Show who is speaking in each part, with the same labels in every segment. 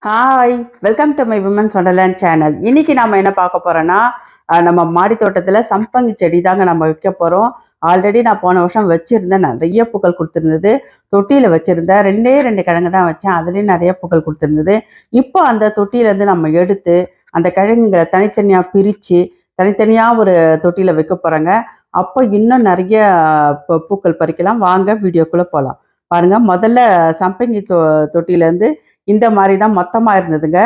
Speaker 1: Hi, welcome to my women's wonderland channel. இன்னைக்கு நம்ம என்ன பார்க்க போறோம்னா, நம்ம மாடி தோட்டத்தில் சம்பங்கி செடி தாங்க நம்ம வைக்க போகிறோம். ஆல்ரெடி நான் போன வருஷம் வச்சுருந்தேன், நிறைய பூக்கள் கொடுத்துருந்தது. தொட்டியில் வச்சுருந்தேன், ரெண்டு கிழங்கு தான் வச்சேன், அதுலேயும் நிறைய பூக்கள் கொடுத்துருந்தது. இப்போ அந்த தொட்டியிலேருந்து நம்ம எடுத்து அந்த கிழங்குகளை தனித்தனியாக பிரித்து தனித்தனியாக ஒரு தொட்டியில் வைக்க போகிறோங்க. அப்போ இன்னும் நிறைய பூக்கள் பறிக்கலாம். வாங்க வீடியோக்குள்ளே போகலாம். பாருங்கள், முதல்ல சம்பங்கி தொட்டியிலேருந்து இந்த மாதிரி தான் மொத்தமாக இருந்ததுங்க.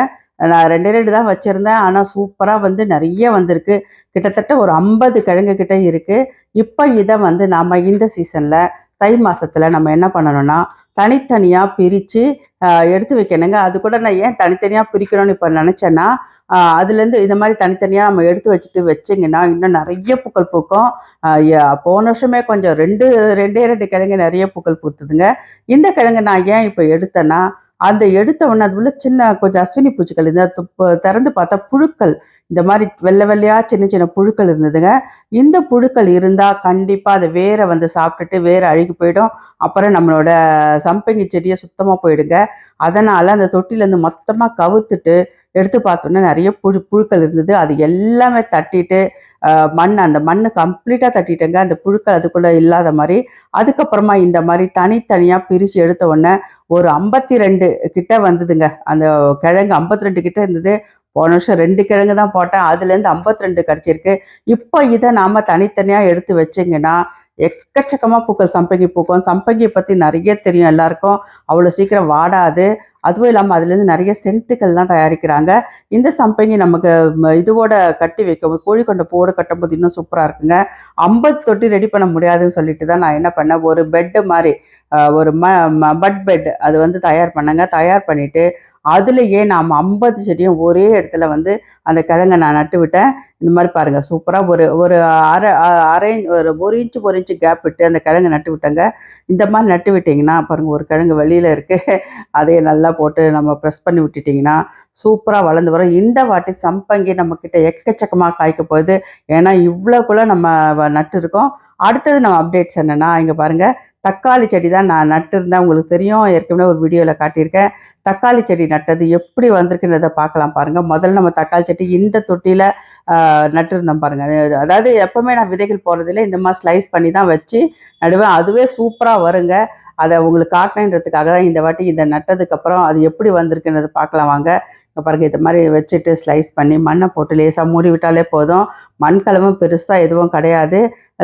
Speaker 1: நான் 2 தான் வச்சுருந்தேன். ஆனால் சூப்பராக நிறைய வந்திருக்கு. கிட்டத்தட்ட ஒரு 50 கிழங்கு கிட்ட இருக்குது. இப்போ இதை நாம் இந்த சீசனில் தை மாதத்தில் நம்ம என்ன பண்ணணும்னா, தனித்தனியாக பிரித்து எடுத்து வைக்கணுங்க. அது கூட நான் ஏன் தனித்தனியாக பிரிக்கணும்னு இப்போ நினச்சேன்னா, அதுலேருந்து இந்த மாதிரி தனித்தனியாக நம்ம எடுத்து வச்சுட்டு வச்சிங்கன்னா இன்னும் நிறைய பூக்கள் பூக்கும். போன வருஷமே கொஞ்சம் ரெண்டே கிழங்கு நிறைய பூக்கள் பூத்துதுங்க. இந்த கிழங்கு நான் ஏன் இப்போ எடுத்தேன்னா, அந்த எடுத்த உடனே அது உள்ள சின்ன கொஞ்சம் அஸ்வினி பூச்சிகள் இந்த திறந்து பார்த்தா புழுக்கள், இந்த மாதிரி வெள்ளை வெள்ளையாக சின்ன சின்ன புழுக்கள் இருந்ததுங்க. இந்த புழுக்கள் இருந்தால் கண்டிப்பாக அதை வேரை சாப்பிட்டுட்டு வேரை அழுகி போயிடும். அப்புறம் நம்மளோட சம்பங்கி செடியை சுத்தமாக போயிடுங்க. அதனால் அந்த தொட்டிலேருந்து மொத்தமாக கவுத்துட்டு எடுத்து பார்த்தோன்னா நிறைய புழுக்கள் இருந்தது. அது எல்லாமே தட்டிட்டு அந்த மண் கம்ப்ளீட்டாக தட்டிட்டேங்க, அந்த புழுக்கள் அதுக்குள்ளே இல்லாத மாதிரி. அதுக்கப்புறமா இந்த மாதிரி தனித்தனியாக பிரித்து எடுத்த உடனே ஒரு 52 கிட்ட வந்ததுங்க. அந்த கிழங்கு 52 கிட்ட இருந்தது. போன வருஷம் 2 கிழங்கு தான் போட்டேன், அதுலேருந்து 52 கிடச்சிருக்கு. இப்போ இதை நாம் தனித்தனியாக எடுத்து வச்சிங்கன்னா எக்கச்சக்கமாக பூக்கள் சம்பங்கி பூக்கும். சம்பங்கியை பற்றி நிறைய தெரியும் எல்லாருக்கும், அவ்வளோ சீக்கிரம் வாடாது. அதுவும் இல்லாமல் அதுலேருந்து நிறைய சென்ட்டுகள்லாம் தயாரிக்கிறாங்க. இந்த சம்பங்கி நமக்கு இதுவோட கட்டி வைக்கும், கோழி கொண்ட பூவோடு கட்டும்போது இன்னும் சூப்பராக இருக்குங்க. 50 தொட்டி ரெடி பண்ண முடியாதுன்னு சொல்லிட்டு தான் நான் என்ன பண்ணேன், ஒரு பெட்டு மாதிரி ஒரு பட் பெட் அது தயார் பண்ணேங்க. தயார் பண்ணிவிட்டு அதுலேயே நாம் 50 செடியும் ஒரே இடத்துல அந்த கிழங்கை நான் நட்டு விட்டேன். இந்த மாதிரி பாருங்கள், சூப்பராக ஒரு ஒரு அரை ஒரு இன்ச்சு கேப் விட்டு அந்த கிழங்கு நட்டு விட்டேங்க. இந்த மாதிரி நட்டு விட்டிங்கன்னா பாருங்கள், ஒரு கிழங்கு வெளியில் இருக்குது, அதையே நல்லா போட்டு நம்ம ப்ரெஸ் பண்ணி விட்டுட்டிங்கன்னா சூப்பராக வளர்ந்து வரும். இந்த வாட்டி சம்பங்கி நம்மக்கிட்ட எக்கச்சக்கமாக காய்க்க போகுது. ஏன்னா இவ்வளோக்குள்ளே நம்ம நட்டு இருக்கோம். அடுத்தது நம்ம அப்டேட்ஸ் என்னென்னா, இங்கே பாருங்கள், தக்காளி செடி தான் நான் நட்டுருந்தேன். உங்களுக்கு தெரியும், ஏற்கனவே ஒரு வீடியோவில் காட்டியிருக்கேன். தக்காளி செடி நட்டது எப்படி வந்திருக்குன்றதை பார்க்கலாம் பாருங்கள். முதல்ல நம்ம தக்காளி செடி இந்த தொட்டியில் நட்டுருந்தோம் பாருங்கள். அதாவது எப்போவுமே நான் விதைகள் போடுறதில்ல, இந்த மாதிரி ஸ்லைஸ் பண்ணி தான் வச்சு நடுவேன். அதுவே சூப்பராக வருங்க. அதை உங்களுக்கு காட்டணுன்றதுக்காக தான் இந்த வாட்டி இதை நட்டதுக்கப்புறம் அது எப்படி வந்திருக்குன்றது பார்க்கலாம் வாங்க. இப்போ பாருங்கள், இது மாதிரி வச்சுட்டு ஸ்லைஸ் பண்ணி மண்ணை போட்டு லேசாக மூடி விட்டாலே போதும். மண் கலமும் பெருசாக எதுவும் கிடையாது.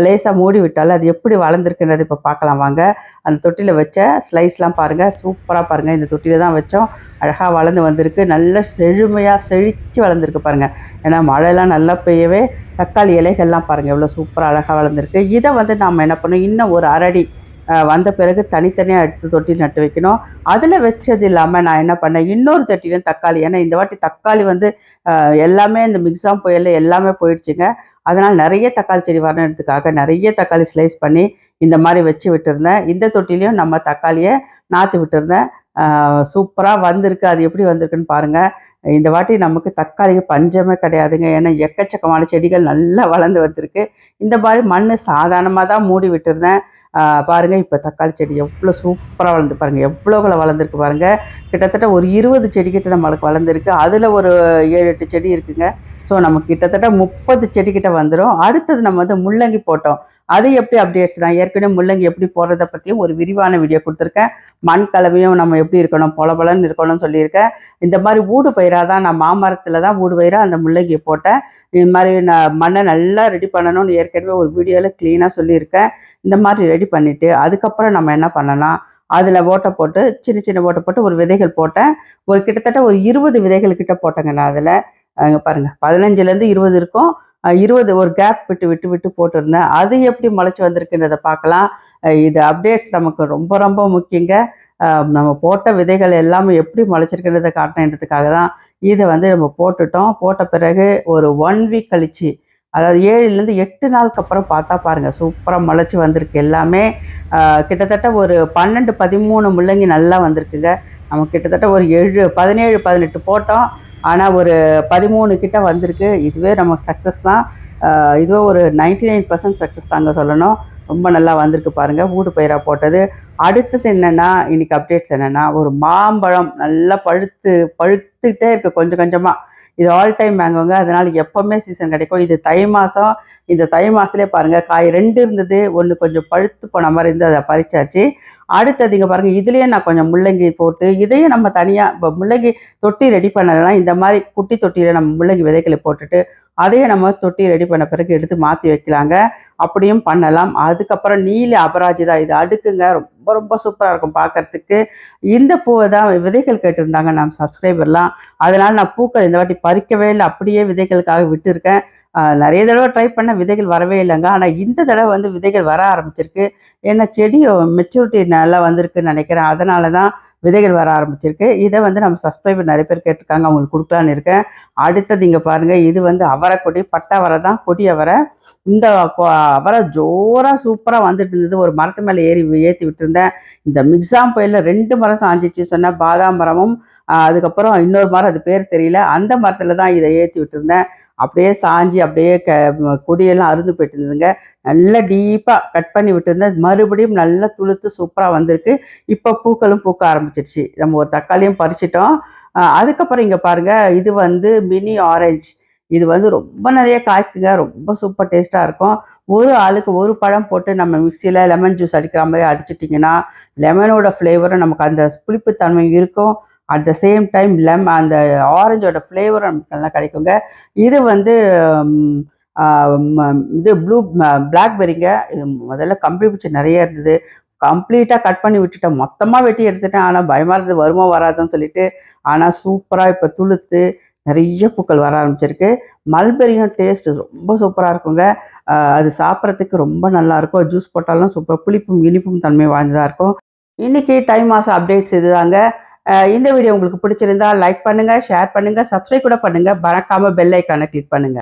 Speaker 1: லேசாக மூடி விட்டாலே அது எப்படி வளர்ந்துருக்குன்றது இப்போ பார்க்கலாம் வாங்க. அந்த தொட்டியில் வச்ச ஸ்லைஸ்லாம் பாருங்கள், சூப்பராக பாருங்கள். இந்த தொட்டியில் தான் வச்சோம், அழகாக வளர்ந்து வந்திருக்கு. நல்ல செழுமையாக செழித்து வளர்ந்துருக்கு பாருங்கள். ஏன்னா மழைலாம் நல்லா பெய்யவே தக்காளி இலைகள்லாம் பாருங்கள் எவ்வளோ சூப்பராக அழகாக வளர்ந்துருக்கு. இதை நாம் என்ன பண்ணோம், இன்னும் ஒரு அரடி வந்த பிறகு தனித்தனியாக எடுத்து தொட்டில் நட்டு வைக்கணும். அதில் வச்சது இல்லாமல் நான் என்ன பண்ணேன், இன்னொரு தொட்டிலும் தக்காளி, ஏன்னா இந்த வாட்டி தக்காளி எல்லாமே இந்த மிக்ஸாம் புயல் எல்லாமே போயிடுச்சுங்க. அதனால் நிறைய தக்காளி செடி வரணுன்றதுக்காக நிறைய தக்காளி ஸ்லைஸ் பண்ணி இந்த மாதிரி வச்சு விட்டுருந்தேன். இந்த தொட்டிலையும் நம்ம தக்காளியை நாற்று விட்டுருந்தேன். சூப்பராக வந்திருக்கு. அது எப்படி வந்திருக்குன்னு பாருங்கள். இந்த வாட்டி நமக்கு தக்காளிக்கு பஞ்சமே கிடையாதுங்க. ஏன்னா எக்கச்சக்கமான செடிகள் நல்லா வளர்ந்து வந்திருக்கு. இந்த மாதிரி மண் சாதாரணமாக தான் மூடி விட்டுருந்தேன். பாருங்கள், இப்போ தக்காளி செடி எவ்வளோ சூப்பராக வளர்ந்து பாருங்கள், எவ்வளோகளை வளர்ந்துருக்கு பாருங்கள். கிட்டத்தட்ட ஒரு 20 செடிக்கிட்ட நம்மளுக்கு வளர்ந்துருக்கு. அதில் ஒரு 7-8 செடி இருக்குங்க. ஸோ நமக்கு கிட்டத்தட்ட 30 செடிக்கிட்ட வந்துடும். அடுத்தது நம்ம முள்ளங்கி போட்டோம். அது எப்படி அப்டேட்ஸ், நான் ஏற்கனவே முள்ளங்கி எப்படி போடுறத பற்றியும் ஒரு விரிவான வீடியோ கொடுத்துருக்கேன். மண் கலவையும் நம்ம எப்படி இருக்கணும், பொலன்னு இருக்கணும்னு சொல்லியிருக்கேன். இந்த மாதிரி ஊடு பயிராக தான் நான் மாமரத்தில் தான் ஊடு பயிராக அந்த முள்ளங்கியை போட்டேன். இது மாதிரி நான் மண்ணை நல்லா ரெடி பண்ணணும்னு ஏற்கனவே ஒரு வீடியோவில் க்ளீனாக சொல்லியிருக்கேன். இந்த மாதிரி ரெடி பண்ணிவிட்டு அதுக்கப்புறம் நம்ம என்ன பண்ணோன்னா, அதில் ஓட்டை போட்டு சின்ன ஓட்டை போட்டு ஒரு விதைகள் போட்டேன். ஒரு கிட்டத்தட்ட ஒரு 20 விதைகள் கிட்ட போட்டேங்க நான் அதில். அங்கே பாருங்கள், 15லேருந்து 20 இருக்கும். 20 ஒரு கேப் விட்டு போட்டிருந்தேன். அது எப்படி முளைச்சி வந்திருக்குன்றதை பார்க்கலாம். இது அப்டேட்ஸ் நமக்கு ரொம்ப ரொம்ப முக்கியங்க. நம்ம போட்ட விதைகள் எல்லாமே எப்படி முளைச்சிருக்குன்றதை காட்டணுன்றதுக்காக தான் இதை நம்ம போட்டுட்டோம். போட்ட பிறகு ஒரு 1 வீக் கழிச்சு, அதாவது 7லேருந்து 8 நாளுக்கு அப்புறம் பார்த்தா பாருங்கள், சூப்பராக முளைச்சி வந்திருக்கு எல்லாமே. கிட்டத்தட்ட ஒரு 12 13 முள்ளங்கி நல்லா வந்திருக்குங்க. நம்ம கிட்டத்தட்ட ஒரு 17 18 போட்டோம். ஆனால் ஒரு 13 கிட்ட வந்திருக்கு. இதுவே நமக்கு சக்ஸஸ் தான். இதுவே ஒரு 99% சக்ஸஸ் தாங்க சொல்லணும். ரொம்ப நல்லா வந்திருக்கு பாருங்கள். ஊடு பயிராக போட்டது அடுத்தது என்னன்னா, இன்னைக்கு அப்டேட்ஸ் என்னன்னா, ஒரு மாம்பழம் நல்லா பழுத்துக்கிட்டே இருக்கு கொஞ்சம் கொஞ்சமா. இது ஆல் டைம் மேங்கோங்க. அதனால எப்பவுமே சீசன் கிடைக்கும். இது தை மாசம். இந்த தை மாசத்திலே பாருங்க காய் 2 இருந்தது. 1 கொஞ்சம் பழுத்து போன மாரி இருந்து அத பறிச்சாச்சு. அடுத்தது இங்க பாருங்க, இதுலயே நான் கொஞ்சம் முள்ளங்கி போட்டு, இதையும் நம்ம தனியா இப்ப முள்ளங்கி தொட்டி ரெடி பண்ணலன்னா, இந்த மாரி குட்டி தொட்டியில நம்ம முள்ளங்கி விதைகள போட்டுட்டு, அதையும் நம்ம தொட்டி ரெடி பண்ண பிறகு எடுத்து மாத்தி வைக்கலாங்க. அப்படியும் பண்ணலாம். அதுக்கப்புறம் நீல அபராஜிதா இது அடுக்குங்க. ரொம்ப ரொம்ப சூப்பரா இருக்கும் பார்க்கறதுக்கு. இந்த பூவ தான் விதைகள் கேட்டிருந்தாங்க நம்ம சப்ஸ்கிரைபர்லாம். அதனால நான் பூக்கள் இந்த வாட்டி பறிக்கவே இல்ல. அப்படியே விதைகளுக்காக விட்டுருக்கேன். நெறைய தடவ ட்ரை பண்ணேன் விதைகள் வரவே இல்லங்க. ஆனா இந்த தடவ வந்து விதைகள் வர ஆரம்பிச்சிருக்கு. ஏன்னா செடி மெச்சூரிட்டி நல்லா வந்திருக்குன்னு நெனைக்கிறேன். அதனால தான் விதைகள் வர ஆரம்பிச்சிருக்கு. இத வந்து நம்ம சப்ஸ்கிரைபர் நெறைய பேர் கேட்டுருக்காங்க. அவங்களுக்கு குடுக்கலான்னு இருக்கேன். அடுத்தது இங்க பாருங்க, இது வந்து அவரைக்கொடி, பட்டை அவரை தான், கொடி அவரை. இந்த அவரை ஜோரா சூப்பரா வந்துட்டு இருந்தது. ஒரு மரத்து மேல ஏத்தி விட்டுருந்தேன். இந்த மிக்ஸாம் புயல்ல 2 மரம் சாஞ்சிச்சு சொன்னேன். பாதாம் மரமும், அதுக்கப்புறம் இன்னொரு மரம் அது பேர் தெரியல. அந்த மரத்துல தான் இத ஏத்தி விட்டுருந்தேன். அப்படியே சாஞ்சு அப்படியே கொடியெல்லாம் அறுந்து போயிட்டு இருந்ததுங்க. நல்லா டீப்பா கட் பண்ணி விட்டுருந்தேன். மறுபடியும் நல்லா துளுத்து சூப்பரா வந்திருக்கு. இப்ப பூக்களும் பூக்க ஆரம்பிச்சிருச்சு. நம்ம ஒரு தக்காளியும் பறிச்சுட்டோம். அதுக்கப்புறம் இங்க பாருங்க, இது வந்து மினி ஆரஞ்ச். இது வந்து ரொம்ப நெறைய காய்க்குங்க. ரொம்ப சூப்பர் டேஸ்ட்டா இருக்கும். ஒரு ஆளுக்கு ஒரு பழம் போட்டு நம்ம மிக்ஸியில லெமன் ஜூஸ் அடிக்கிற மாரி அடிச்சிட்டிங்கன்னா, லெமனோட ஃப்ளேவரும் நமக்கு அந்த புளிப்பு தன்மை இருக்கும். அட் த சேம் டைம் அந்த ஆரஞ்சோட ஃப்ளேவரும் நமக்கு நல்லா கிடைக்குங்க. இது வந்து ம் ஆ ம இது பிளாக்பெர்ரிங்க. இது முதல்ல கம்பளி பூச்சி நெறைய இருந்தது. கம்ப்ளீட்டா கட் பண்ணி விட்டுட்டேன். மொத்தமா வெட்டி எடுத்துட்டேன். ஆனா பயமா இருந்தது வருமோ வராதோன்னு சொல்லிட்டு. ஆனா சூப்பரா இப்ப துளுத்து நெறைய பூக்கள் வர ஆரம்பிச்சிருக்கு. மல்பெரியும் டேஸ்ட் ரொம்ப சூப்பரா இருக்குங்க. அது சாப்பிடறதுக்கு ரொம்ப நல்லாயிருக்கும். ஜூஸ் போட்டாலும் சூப்பர் புளிப்பும், இனிப்பும் தன்மை வாய்ந்ததா இருக்கும். இன்னைக்கு தை மாசம் அப்டேட்ஸ் இதுதாங்க. இந்த வீடியோ உங்களுக்கு பிடிச்சிருந்தா லைக் பண்ணுங்க, ஷேர் பண்ணுங்க, சப்ஸ்கிரைப் கூட பண்ணுங்க. மறக்காம பெல் ஐகான கிளிக் பண்ணுங்க.